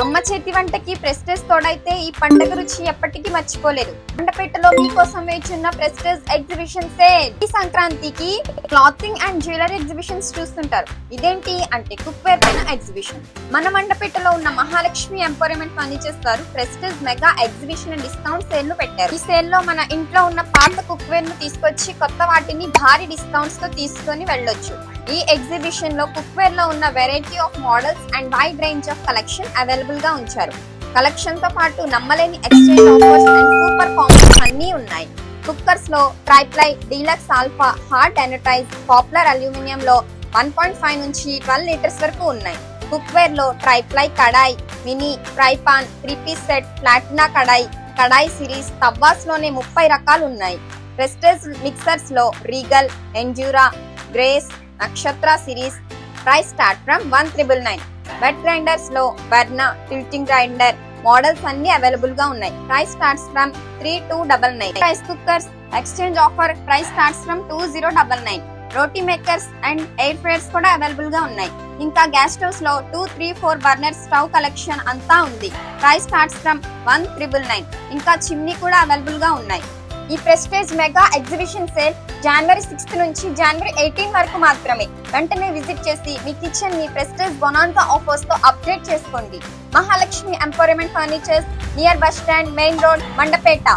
అమ్మ చేతి వంటకి ప్రెస్టేజ్ తోడైతే ఈ పండుగ రుచి ఎప్పటికీ మర్చిపోలేదు. మండపేటలో మీకోసం వేచున్న ప్రెస్టేజ్ ఎగ్జిబిషన్ సేల్. ఈ సంక్రాంతికి క్లాతింగ్ అండ్ జ్యువెలరీ ఎగ్జిబిషన్స్ చూస్తుంటారు. ఇదేంటి అంటే కుక్ వేర్ పైన ఎగ్జిబిషన్. మన మండపేటలో ఉన్న మహాలక్ష్మి ఎంపోరియమెంట్ ఫర్నిచర్స్ వారు prestige mega exhibition and discount sale ను పెట్టారు. ఈ సేల్ లో మన ఇంట్లో ఉన్న పాత కుక్ వేర్ ను తీసుకొచ్చి కొత్త వాటిని భారీ డిస్కౌంట్స్ తో తీసుకొని వెళ్ళొచ్చు. ఈ ఎగ్జిబిషన్ లో కుక్ వేర్ లో ఉన్న variety of models and wide range of collection available గా ఉంచారు. కలెక్షన్ తో పాటు నమ్మలేని exchange offers and super combos అన్ని ఉన్నాయి. కుక్కర్స్ లో ట్రైప్లై, డీలక్స్ ఆల్ఫా, హార్డ్ ఎనర్టైజ్, పాపులర్ అల్యూమినియం లో 1.5 నుంచి 12 లీటర్స్ వరకు ఉన్నాయి. కుక్ వేర్ లో ట్రైప్లై కడాయి, mini, fry pan, three piece set, Platina కడాయి సిరీస్, తవ్వాస్ లోనే 30 రకాలు ఉన్నాయి. ప్రెస్టేజ్ మిక్సర్స్ లో Regal, Endura, Grace, Nakshatra series. Price start from 1,999. Wet grinders లో బర్నా, టిల్టింగ్ గ్రైండర్ మోడల్స్ అన్ని అవైలబుల్ గా ఉన్నాయి. Price starts from 3,299. Rice cookers exchange offer. Price starts from 2,099. Roti makers and air fryers కూడా అవైలబుల్ గా ఉన్నాయి. ఇంకా gas stoves లో 2, 3, 4 burner stove collection అంతా ఉంది. Price starts from 1,999. ఇంకా చిమ్నీ కూడా అవైలబుల్ గా ఉన్నాయి. ఈ ప్రెస్టేజ్ మెగా ఎగ్జిబిషన్ సేల్ జనవరి 6 నుంచి జనవరి 18 వరకు మాత్రమే. వెంటనే విజిట్ చేసి మీ కిచెన్ ని ప్రెస్టేజ్ బొనాన్సా ఆఫర్స్ తో అప్డేట్ చేసుకోండి. మహాలక్ష్మి ఎంపోరియమెంట్ furnitures, near bus stand, main road, Mandapeta.